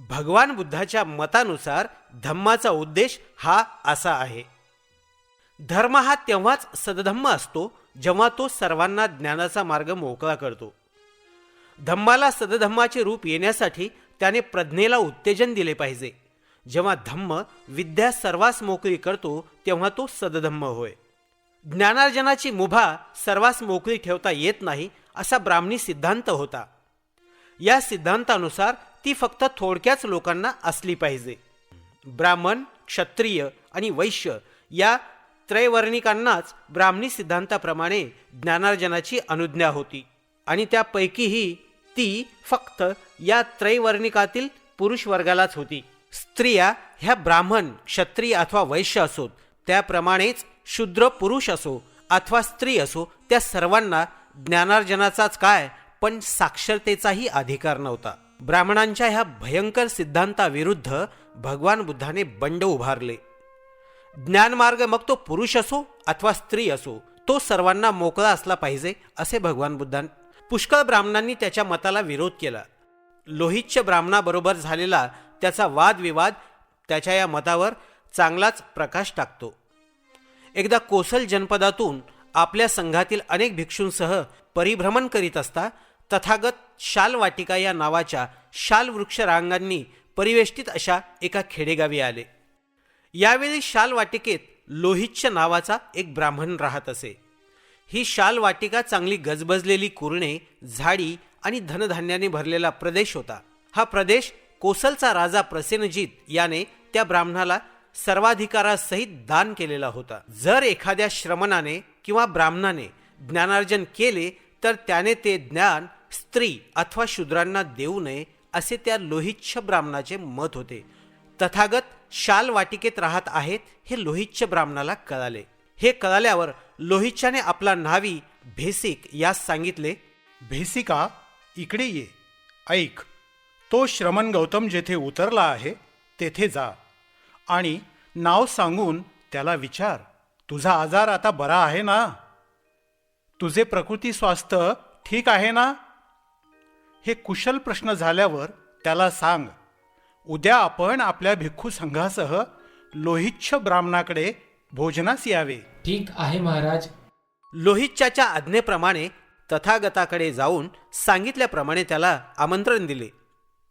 भगवान बुद्धाच्या मतानुसार धम्माचा उद्देश हा असा आहे. धर्म हा तेव्हाच सदधम्म असतो जेव्हा तो सर्वांना ज्ञानाचा मार्ग मोकळा करतो. धम्माला सदधम्माचे रूप येण्यासाठी त्याने प्रज्ञेला उत्तेजन दिले पाहिजे. जेव्हा धम्म विद्या सर्वांस मोकळी करतो तेव्हा तो सदधम्म होय. ज्ञानार्जनाची मुभा सर्वांस मोकळी ठेवता येत नाही असा ब्राह्मणी सिद्धांत होता. या सिद्धांतानुसार ती फक्त थोडक्याच लोकांना असली पाहिजे. ब्राह्मण, क्षत्रिय आणि वैश्य या त्रैवर्णिकांनाच ब्राह्मणी सिद्धांताप्रमाणे ज्ञानार्जनाची अनुज्ञा होती आणि त्यापैकीही ती फक्त या त्रैवर्णिकातील पुरुष वर्गालाच होती. स्त्रिया ह्या ब्राह्मण, क्षत्रिय अथवा वैश्य असोत, त्याप्रमाणेच शूद्र पुरुष असो अथवा स्त्री असो, त्या सर्वांना ज्ञानार्जनाचाच काय पण साक्षरतेचाही अधिकार नव्हता. ब्राह्मणांच्या ह्या भयंकर सिद्धांताविरुद्ध भगवान बुद्धाने बंड उभारले. ज्ञानमार्ग मग तो पुरुष असो अथवा स्त्री असो, तो सर्वांना मोकळा असला पाहिजे असे भगवान बुद्धांनी. पुष्कळ ब्राह्मणांनी त्याच्या मताला विरोध केला. लोहितच्या ब्राह्मणाबरोबर झालेला त्याचा वादविवाद त्याच्या या मतावर चांगलाच प्रकाश टाकतो. एकदा कोसल जनपदातून आपल्या संघातील अनेक भिक्षूंसह परिभ्रमण करीत असता तथागत शालवाटिका या नावाच्या शालवृक्ष रांगांनी परिवेष्टित अशा एका खेडेगावी आले. यावेळी शालवाटिकेत लोहितच्या नावाचा एक ब्राह्मण राहत असे. ही शालवाटिका चांगली गजबजलेली कुरणे, झाडी आणि धनधान्याने भरलेला प्रदेश होता. हा प्रदेश कोसलचा राजा प्रसेनजित याने त्या ब्राह्मणाला सर्वाधिकारासहित दान केलेला होता. जर एखाद्या श्रमणाने किंवा ब्राह्मणाने ज्ञानार्जन केले तर त्याने ते ज्ञान स्त्री अथवा शूद्रांना देऊ नये असे त्या लोहितच्या ब्राह्मणाचे मत होते. तथागत शालवाटिकेत राहत आहेत हे लोहितच्या ब्राह्मणाला कळाले. हे कळाल्यावर लोहितच्याने आपला न्हावी भेसिक यास सांगितले, भेसिका, इकडे ये. ऐक, तो श्रमण गौतम जेथे उतरला आहे तेथे जा आणि नाव सांगून त्याला विचार, तुझा आजार आता बरा आहे ना? तुझे प्रकृती स्वास्थ्य ठीक आहे ना? हे कुशल प्रश्न झाल्यावर त्याला सांग, उद्या आपण आपल्या भिक्खू संघासह लोहितच्या ब्राह्मणाकडे भोजनास यावे. ठीक आहे महाराज. लोहितच्या आज्ञेप्रमाणे तथागताकडे जाऊन सांगितल्याप्रमाणे त्याला आमंत्रण दिले.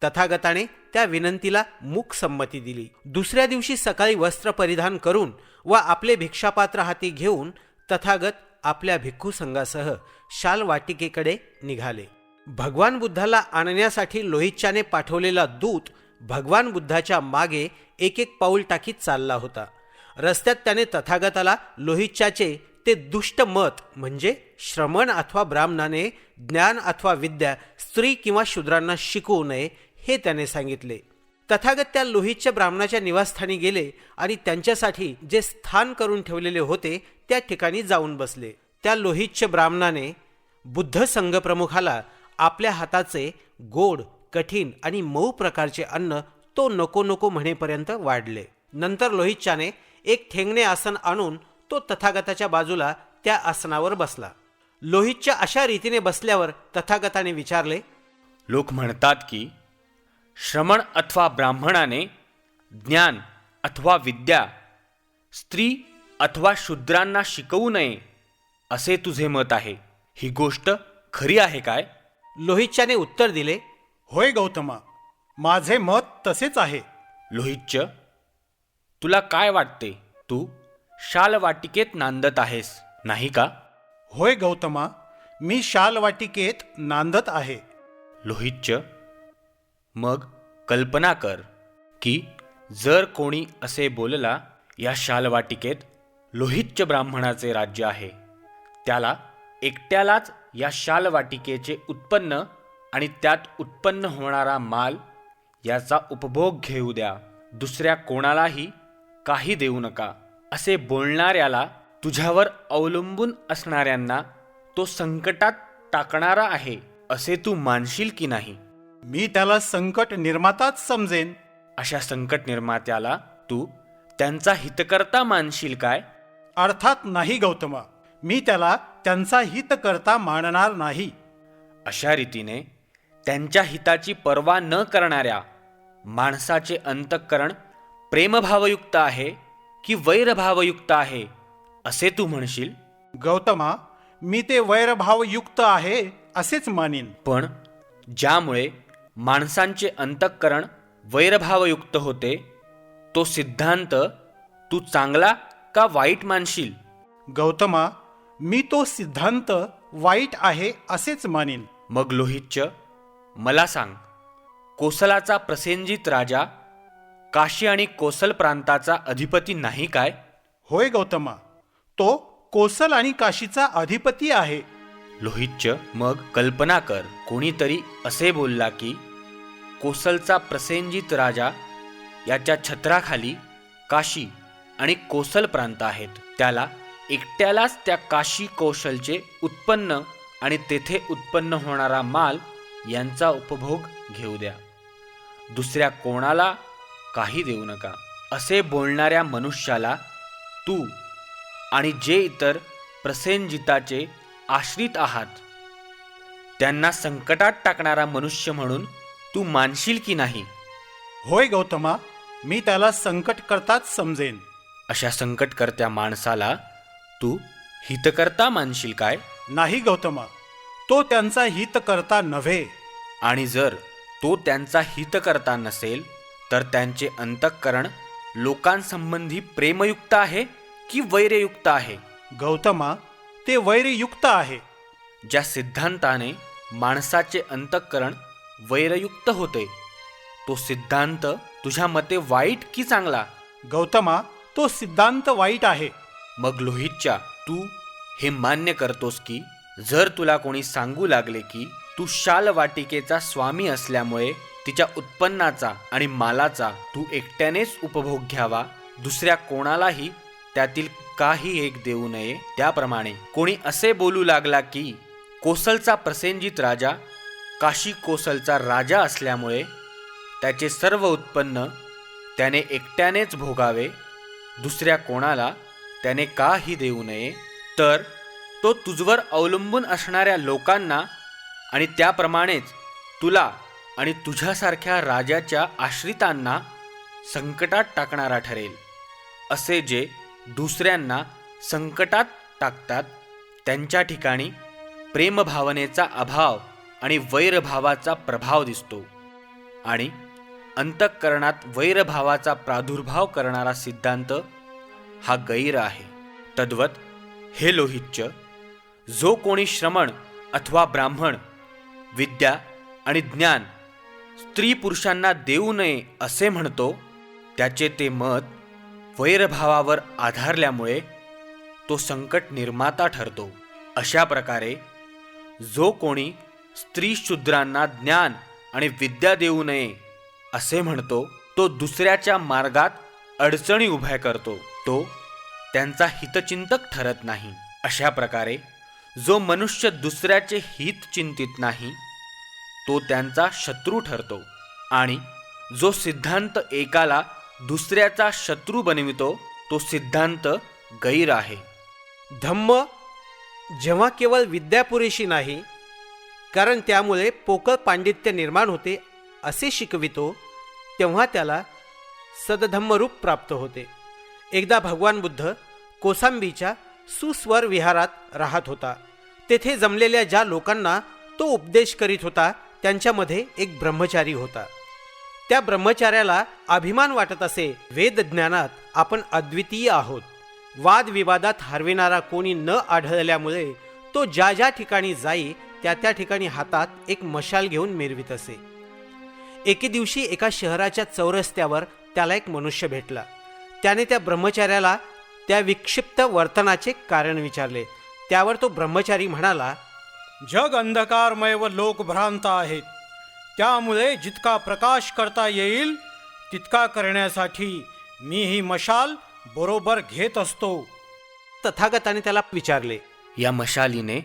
तथागताने त्या विनंतीला मूक संमती दिली. दुसऱ्या दिवशी सकाळी वस्त्र परिधान करून व आपले भिक्षापात्र हाती घेऊन तथागत आपल्या भिक्खू संघासह शालवाटिकेकडे निघाले. भगवान बुद्धाला आणण्यासाठी लोहितच्याने पाठवलेला दूत भगवान बुद्धाच्या मागे एक एक पाऊल टाकीत चालला होता. रस्त्यात त्याने तथागताला लोहितच्याचे ते दुष्ट मत म्हणजे श्रमण अथवा ब्राह्मणाने ज्ञान अथवा विद्या स्त्री किंवा शूद्रांना शिकवू नये हे त्याने सांगितले. तथागत त्या लोहितच्या ब्राह्मणाच्या निवासस्थानी गेले आणि त्यांच्यासाठी जे स्थान करून ठेवलेले होते त्या ठिकाणी जाऊन बसले. त्या लोहितच्या ब्राह्मणाने बुद्ध संघप्रमुखाला आपल्या हाताचे गोड, कठीण आणि मऊ प्रकारचे अन्न तो नको नको म्हणेपर्यंत वाढले. नंतर लोहितच्याने एक ठेंगणे आसन आणून तो तथागताच्या बाजूला त्या आसनावर बसला. लोहितच्या अशा रीतीने बसल्यावर तथागताने विचारले, लोक म्हणतात की श्रमण अथवा ब्राह्मणाने ज्ञान अथवा विद्या स्त्री अथवा शूद्रांना शिकवू नये असे तुझे मत आहे. ही गोष्ट खरी आहे काय? लोहितच्याने उत्तर दिले, होय गौतमा, माझे मत तसेच आहे. लोहितच, तुला काय वाटते? तू शालवाटिकेत नांदत आहेस नाही का? होय गौतमा, मी शालवाटिकेत नांदत आहे. लोहितच, मग कल्पना कर की जर कोणी असे बोलला, या शालवाटिकेत लोहितच्या ब्राह्मणाचे राज्य आहे, त्याला एकट्यालाच या शालवाटिकेचे उत्पन्न आणि त्यात उत्पन्न होणारा माल याचा उपभोग घेऊ द्या, दुसऱ्या कोणालाही काही देऊ नका, असे बोलणाऱ्याला तुझ्यावर अवलंबून असणाऱ्यांना तो संकटात टाकणारा आहे असे तू मानशील की नाही? मी त्याला संकट निर्माताच समजेन. अशा संकट निर्मात्याला तू त्यांचा हितकर्ता मानशील काय? अर्थात नाही गौतमा, मी त्याला त्यांचा हितकर्ता मानणार नाही. अशा रीतीने त्यांच्या हिताची पर्वा न करणाऱ्या माणसाचे अंतःकरण प्रेमभावयुक्त आहे की वैरभावयुक्त आहे असे तू म्हणशील. गौतमा, मी ते वैरभावयुक्त आहे असेच मानीन. पण ज्यामुळे माणसांचे अंतःकरण वैरभावयुक्त होते तो सिद्धांत तू चांगला का वाईट मानशील? गौतमा, मी तो सिद्धांत वाईट आहे असेच मानीन. मग लोहितच, मला सांग, कोसलाचा प्रसेनजित राजा काशी आणि कोसल प्रांताचा अधिपती नाही काय? होय गौतमा, तो कोसल आणि काशीचा अधिपती आहे. लोहितच, मग कल्पना कर, कोणीतरी असे बोलला की कोसलचा प्रसेनजित राजा याच्या छत्राखाली काशी आणि कोसल प्रांत आहेत. त्याला एकट्यालाच त्या काशी कोशलचे उत्पन्न आणि तेथे उत्पन्न होणारा माल यांचा उपभोग घेऊ द्या, दुसऱ्या कोणाला काही देऊ नका. असे बोलणाऱ्या मनुष्याला तू आणि जे इतर प्रसेनजिताचे आश्रित आहात त्यांना संकटात टाकणारा मनुष्य म्हणून तू मानशील की नाही? होय गौतमा, मी त्याला संकटकर्ताच समजेन. अशा संकटकर्त्या माणसाला तू हितकर्ता मानशील काय? नाही गौतमा, तो त्यांचा हितकर्ता नव्हे. आणि जर तो त्यांचा हितकर्ता नसेल तर त्यांचे अंतःकरण लोकांसंबंधी प्रेमयुक्त आहे की वैरयुक्त आहे? गौतमा, ते वैरयुक्त आहे. ज्या सिद्धांताने माणसाचे अंतःकरण वैरयुक्त होते तो सिद्धांत तुझ्या मते वाईट की चांगला? गौतमा, तो सिद्धांत वाईट आहे. मग लोहितच्या, तू हे मान्य करतोस की जर तुला कोणी सांगू लागले की तू शाल वाटिकेचा स्वामी असल्यामुळे तिच्या उत्पन्नाचा आणि मालाचा तू एकट्यानेच उपभोग घ्यावा, दुसऱ्या कोणालाही त्यातील काही एक देऊ नये, त्याप्रमाणे कोणी असे बोलू लागला की कोसलचा प्रसेनजित राजा काशी कोसलचा राजा असल्यामुळे त्याचे सर्व उत्पन्न त्याने एकट्यानेच भोगावे, दुसऱ्या कोणाला त्याने काही देऊ नये, तर तो तुझवर अवलंबून असणाऱ्या लोकांना आणि त्याप्रमाणेच तुला आणि तुझ्यासारख्या राजाच्या आश्रितांना संकटात टाकणारा ठरेल. असे जे दुसऱ्यांना संकटात टाकतात त्यांच्या ठिकाणी प्रेमभावनेचा अभाव आणि वैरभावाचा प्रभाव दिसतो आणि अंतःकरणात वैरभावाचा प्रादुर्भाव करणारा सिद्धांत हा गैर आहे. तद्वत हे लोहितच, जो कोणी श्रमण अथवा ब्राह्मण विद्या आणि ज्ञान स्त्री पुरुषांना देऊ नये असे म्हणतो त्याचे ते मत वैरभावावर आधारल्यामुळे तो संकट निर्माता ठरतो. अशा प्रकारे जो कोणी स्त्री शूद्रांना ज्ञान आणि विद्या देऊ नये असे म्हणतो तो दुसऱ्याच्या मार्गात अडचणी उभ्या करतो, तो त्यांचा हितचिंतक ठरत नाही. अशा प्रकारे जो मनुष्य दुसऱ्याचे हित चिंतित नाही तो त्यांचा शत्रू ठरतो आणि जो सिद्धांत एकाला दुसऱ्याचा शत्रू बनवितो तो सिद्धांत गैर आहे. धम्म जेव्हा केवळ विद्या पुरेशी नाही, कारण त्यामुळे पोकळ पांडित्य निर्माण होते असे शिकवितो, तेव्हा त्याला सदधम्मरूप प्राप्त होते. एकदा भगवान बुद्ध कोसांबीच्या सुस्वर विहारात राहत होता. तेथे जमलेल्या ज्या लोकांना तो उपदेश करीत होता त्यांच्यामध्ये एक ब्रह्मचारी होता. त्या ब्रह्मचार्याला अभिमान वाटत असे, वेदज्ञानात आपण अद्वितीय आहोत. वादविवादात हरविणारा कोणी न आढळल्यामुळे तो ज्या ज्या ठिकाणी जाई त्या त्या ठिकाणी हातात एक मशाल घेऊन मिरवित असे. एके दिवशी एका शहराच्या चौरस्त्यावर त्याला एक मनुष्य भेटला. त्याने त्या ब्रह्मचार्याला त्या विक्षिप्त वर्तनाचे कारण विचारले. त्यावर तो ब्रह्मचारी म्हणाला, जग अंधकारमय व लोक भ्रांत आहेत, त्यामुळे जितका प्रकाश करता येईल तितका करण्यासाठी मी ही मशाल बरोबर घेत असतो. तथागताने त्याला विचारले, या मशालीने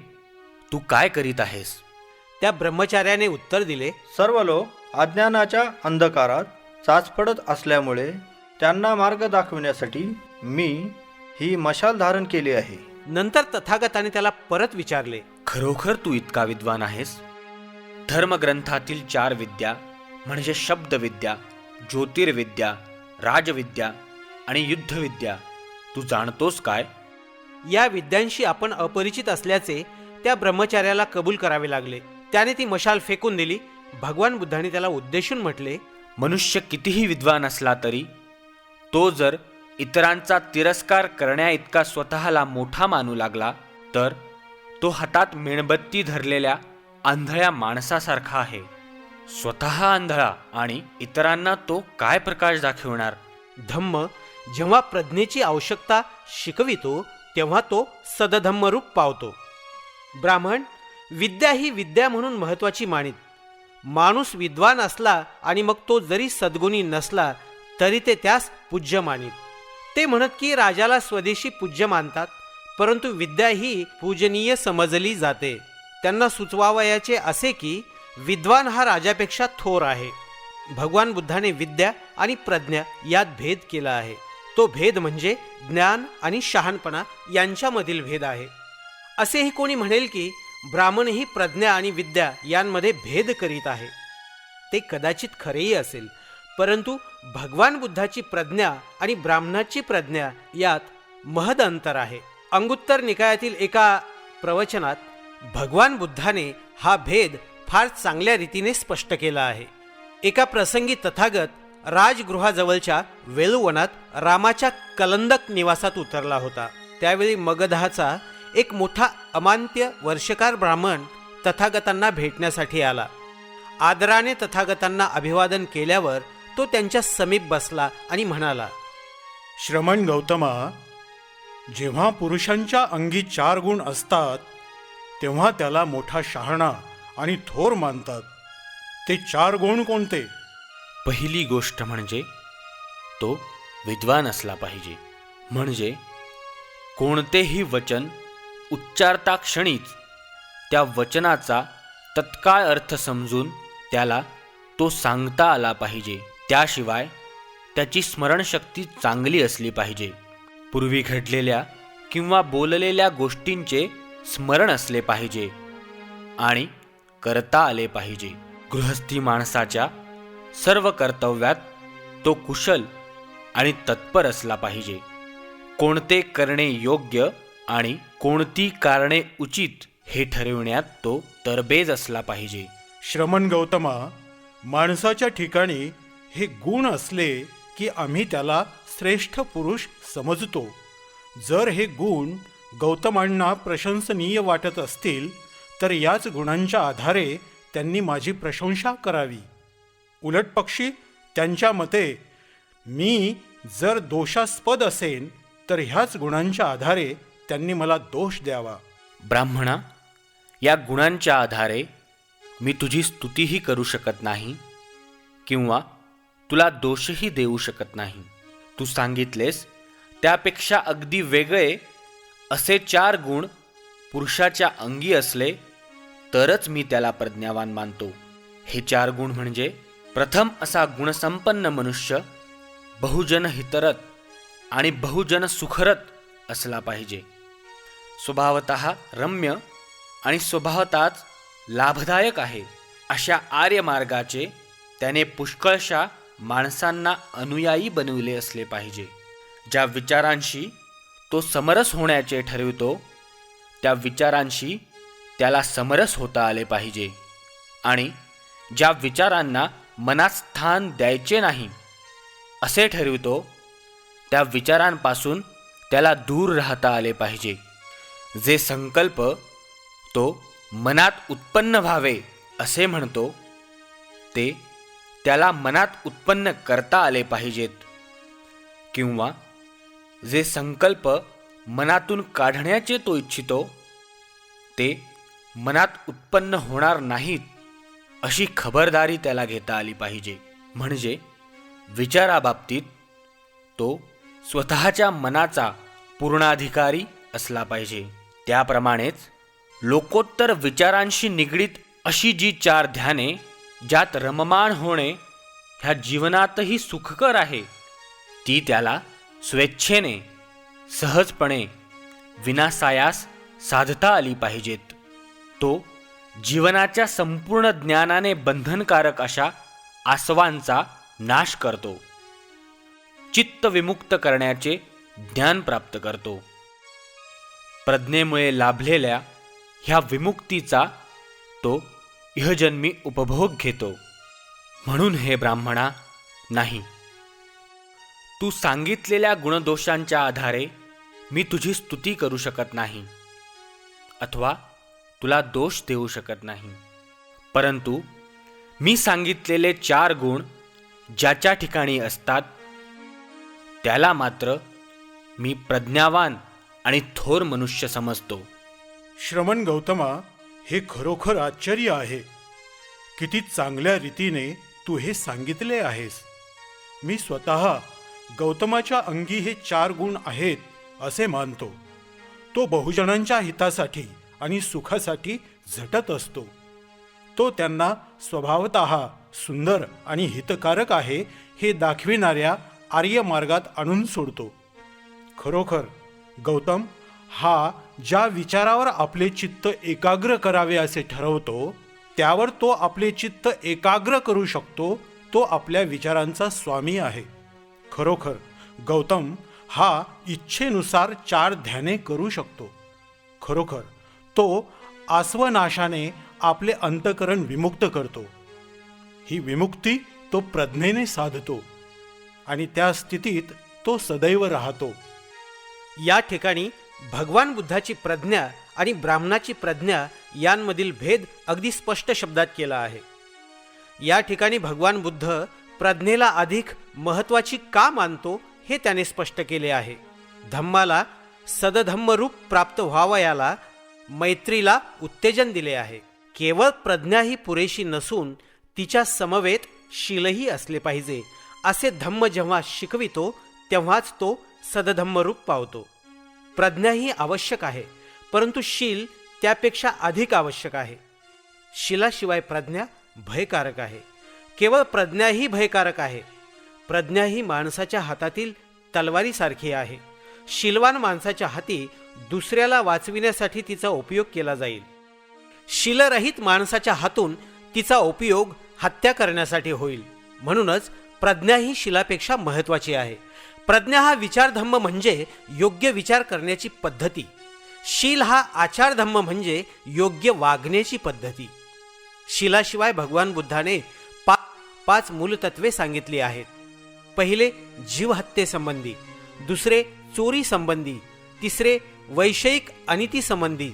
तू काय करीत आहेस? त्या ब्रह्मचार्याने उत्तर दिले, सर्व लोक अज्ञानाच्या अंधकारात चाचपडत असल्यामुळे त्यांना मार्ग दाखविण्यासाठी मी ही मशाल धारण केली आहे. नंतर तथागताने त्याला परत विचारले, खरोखर तू इतका विद्वान आहेस? धर्मग्रंथातील 4 विद्या म्हणजे शब्दविद्या, ज्योतिर्विद्या, राजविद्या आणि युद्धविद्या तू जाणतोस काय? या विद्यांशी आपण अपरिचित असल्याचे त्या ब्रह्मचार्याला कबूल करावे लागले. त्याने ती मशाल फेकून दिली. भगवान बुद्धाने त्याला उद्देशून म्हटले, मनुष्य कितीही विद्वान असला तरी तो जर इतरांचा तिरस्कार करण्याइतका स्वतःला मोठा मानू लागला तर तो हातात मेणबत्ती धरलेल्या आंधळ्या माणसासारखा आहे. स्वतः आंधळा आणि इतरांना तो काय प्रकाश दाखवणार? धम्म जेव्हा प्रज्ञेची आवश्यकता शिकवितो तेव्हा तो सदधम्मरूप पावतो. ब्राह्मण विद्या ही विद्या म्हणून महत्वाची मानित. माणूस विद्वान असला आणि मग तो जरी सद्गुणी नसला तरी ते त्यास पूज्य मानित. ते म्हणत की राजाला स्वदेशी पूज्य मानतात, परंतु विद्या ही पूजनीय समजली जाते. त्यांना सुचवावयाचे असे की विद्वान हा राजापेक्षा थोर आहे. भगवान बुद्धाने विद्या आणि प्रज्ञा यात भेद केला आहे. तो भेद म्हणजे ज्ञान आणि शहाणपणा यांच्यामधील भेद आहे. असेही कोणी म्हणेल की ब्राह्मणही प्रज्ञा आणि विद्या यांमध्ये भेद करीत आहे. ते कदाचित खरेही असेल, परंतु भगवान बुद्धाची प्रज्ञा आणि ब्राह्मणाची प्रज्ञा यात महद अंतर आहे. अंगुत्तर निकायातील एका प्रवचनात भगवान बुद्धाने हा भेद फार चांगल्या रीतीने स्पष्ट केला आहे. एका प्रसंगी तथागत राजगृहाजवळच्या वेलुवनात रामाच्या कलंदक निवासात उतरला होता. त्यावेळी मगधाचा एक मोठा अमान्त्य वर्षकार ब्राह्मण तथागतांना भेटण्यासाठी आला. आदराने तथागतांना अभिवादन केल्यावर तो त्यांच्या समीप बसला आणि म्हणाला, श्रमण गौतमा, जेव्हा पुरुषांच्या अंगी 4 गुण असतात तेव्हा त्याला मोठा शहाणा आणि थोर मानतात. ते 4 गुण कोणते? पहिली गोष्ट म्हणजे तो विद्वान असला पाहिजे. म्हणजे कोणतेही वचन उच्चारता क्षणीच त्या वचनाचा तत्काळ अर्थ समजून त्याला तो सांगता आला पाहिजे. त्याशिवाय त्याची स्मरणशक्ती चांगली असली पाहिजे. पूर्वी घडलेल्या किंवा बोललेल्या गोष्टींचे स्मरण असले पाहिजे आणि करता आले पाहिजे. गृहस्थी माणसाच्या सर्व कर्तव्यात तो कुशल आणि तत्पर असला पाहिजे. कोणते करणे योग्य आणि कोणती कारणे उचित हे ठरविण्यात तो तरबेज असला पाहिजे. श्रमण गौतमा, माणसाच्या ठिकाणी हे गुण असले की आम्ही त्याला श्रेष्ठ पुरुष समजतो. जर हे गुण गौतमांना प्रशंसनीय वाटत असतील तर याच गुणांच्या आधारे त्यांनी माझी प्रशंसा करावी. उलटपक्षी त्यांच्या मते मी जर दोषास्पद असेन तर ह्याच गुणांच्या आधारे त्यांनी मला दोष द्यावा. ब्राह्मणा, या गुणांच्या आधारे मी तुझी स्तुतीही करू शकत नाही किंवा तुला दोषही देऊ शकत नाही. तू सांगितलेस त्यापेक्षा अगदी वेगळे असे 4 गुण पुरुषाच्या अंगी असले तरच मी त्याला प्रज्ञावान मानतो. हे 4 गुण म्हणजे, प्रथम असा गुणसंपन्न मनुष्य बहुजन हितरत आणि बहुजन सुखरत असला पाहिजे. स्वभावतः रम्य आणि स्वभावतःच लाभदायक आहे अशा आर्य मार्गाचे त्याने पुष्कळशा माणसांना अनुयायी बनविले असले पाहिजे. ज्या विचारांशी तो समरस होण्याचे ठरवितो त्या विचारांशी त्याला समरस होता आले पाहिजे आणि ज्या विचारांना मनात स्थान द्यायचे नाही असे ठरवितो त्या विचारांपासून त्याला दूर राहता आले पाहिजे. जे संकल्प तो मनात उत्पन्न व्हावे असे म्हणतो ते त्याला मनात उत्पन्न करता आले पाहिजेत, किंवा जे संकल्प मनातून काढण्याचे तो इच्छितो ते मनात उत्पन्न होणार नाहीत अशी खबरदारी त्याला घेता आली पाहिजे. म्हणजे विचाराबाबतीत तो स्वतःच्या मनाचा पूर्णाधिकारी असला पाहिजे. त्याप्रमाणेच लोकोत्तर विचारांशी निगडीत अशी जी 4 ध्याने ज्यात रममाण होणे ह्या जीवनातही सुखकर आहे ती त्याला स्वेच्छेने सहजपणे विनासायास साधता आली पाहिजेत. तो जीवनाच्या संपूर्ण ज्ञानाने बंधनकारक अशा आसवांचा नाश करतो, चित्त विमुक्त करण्याचे ज्ञान प्राप्त करतो. प्रज्ञेमुळे लाभलेल्या ह्या विमुक्तीचा तो इहजन्मी उपभोग घेतो. म्हणून हे ब्राह्मणा, नाही, तू सांगितलेल्या गुणदोषांच्या आधारे मी तुझी स्तुती करू शकत नाही अथवा तुला दोष देऊ शकत नाही. परंतु मी सांगितलेले 4 गुण ज्याच्या ठिकाणी असतात त्याला मात्र मी प्रज्ञावान आणि थोर मनुष्य समजतो. श्रमण गौतमा, हे खरोखर आश्चर्य आहे. किती चांगल्या रीतीने तू हे सांगितले आहेस. मी स्वतः गौतमाच्या अंगी हे 4 गुण आहेत असे मानतो. तो बहुजनांच्या हितासाठी आणि सुखासाठी झटत असतो. तो त्यांना स्वभावतः सुंदर आणि हितकारक आहे हे दाखविणाऱ्या आर्य मार्गात आणून सोडतो. खरोखर गौतम हा ज्या विचारावर आपले चित्त एकाग्र करावे असे ठरवतो, त्यावर तो आपले चित्त एकाग्र करू शकतो. तो आपल्या विचारांचा स्वामी आहे. खरोखर गौतम हा इच्छेनुसार 4 ध्याने करू शकतो. खरोखर तो आस्वनाशाने आपले अंतकरण विमुक्त करतो. ही विमुक्ती तो प्रज्ञेने साधतो आणि त्या स्थितीत तो सदैव राहतो. या ठिकाणी भगवान बुद्धाची प्रज्ञा आणि ब्राह्मणाची प्रज्ञा यांमधील भेद अगदी स्पष्ट शब्दात केला आहे. या ठिकाणी भगवान बुद्ध प्रज्ञेला अधिक महत्वाची का मानतो हे त्याने स्पष्ट केले आहे. धम्माला सदधम्मरूप प्राप्त व्हावयाला मैत्रीला उत्तेजन दिले आहे. केवळ प्रज्ञा ही पुरेशी नसून तिच्या समवेत शीलही असले पाहिजे. असे धम्म जेव्हा शिकवितो तेव्हाच तो सदधम्मरूप पावतो. प्रज्ञा ही आवश्यक आहे, परंतु शील त्यापेक्षा अधिक आवश्यक आहे. शीलाशिवाय प्रज्ञा भयकारक आहे. केवळ प्रज्ञा ही भयकारक आहे. प्रज्ञा ही माणसाच्या हातातील तलवारीसारखी आहे. शीलवान माणसाच्या हाती दुसऱ्याला वाचविण्यासाठी तिचा उपयोग केला जाईल. शीलरहित माणसाच्या हातून तिचा उपयोग हत्या करण्यासाठी होईल. म्हणूनच प्रज्ञा ही शीलापेक्षा महत्वाची आहे. प्रज्ञा हा विचारधम्म म्हणजे योग्य विचार करण्याची पद्धती. शील हा आचारधम्म म्हणजे योग्य वागण्याची पद्धती. शीलाशिवाय भगवान बुद्धाने 5 मूलतत्वे सांगितली आहेत. पहिले जीवहत्येसंबंधी, दुसरे चोरी संबंधी, तिसरे वैषयिक अनिती संबंधी,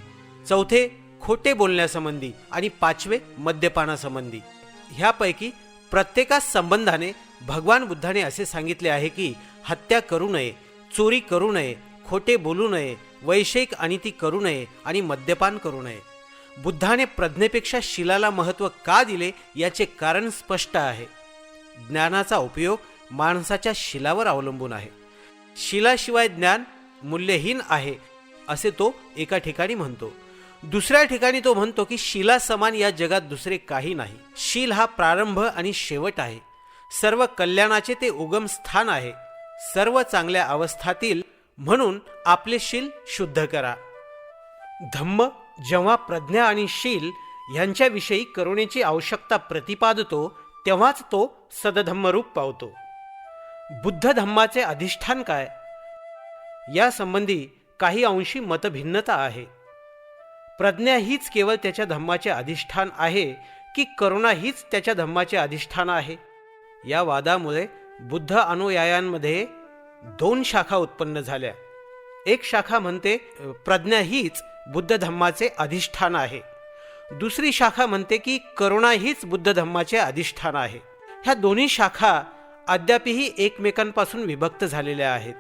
चौथे खोटे बोलण्यासंबंधी आणि 5वे मद्यपानासंबंधी. ह्यापैकी प्रत्येकाच संबंधाने भगवान बुद्धाने असे सांगितले आहे की हत्या करू नये, चोरी करू नये, खोटे बोलू नये, वैषयिक अनिती करू नये आणि मद्यपान करू नये. बुद्धाने प्रज्ञेपेक्षा शीलाला महत्त्व का दिले याचे कारण स्पष्ट आहे. ज्ञानाचा उपयोग माणसाच्या शीलावर अवलंबून आहे. शीलाशिवाय ज्ञान मूल्यहीन आहे असे तो एका ठिकाणी म्हणतो. दुसऱ्या ठिकाणी तो म्हणतो की शीला समान या जगात दुसरे काही नाही. शील हा प्रारंभ आणि शेवट आहे. सर्व कल्याणाचे ते उगम स्थान आहे. सर्व चांगल्या अवस्थातील म्हणून आपले शील शुद्ध करा. धम्म जेव्हा प्रज्ञा आणि शील यांच्याविषयी करुणेची आवश्यकता प्रतिपादतो तेव्हाच तो सदधम्मरूप पावतो. बुद्ध धम्माचे अधिष्ठान काय या संबंधी काही अंशी मतभिन्नता आहे. प्रज्ञा हीच केवळ त्याच्या धम्माचे अधिष्ठान आहे की करुणा हीच त्याच्या धम्माचे अधिष्ठान आहे. या वादामुळे बुद्ध अनुयायांमध्ये 2 शाखा उत्पन्न झाल्या. एक शाखा म्हणते प्रज्ञा हीच बुद्ध धम्माचे अधिष्ठान आहे. दुसरी शाखा म्हणते की करुणा हीच बुद्ध धम्माचे अधिष्ठान आहे. ह्या दोन्ही शाखा अद्यापही एकमेकांपासून विभक्त झालेल्या आहेत.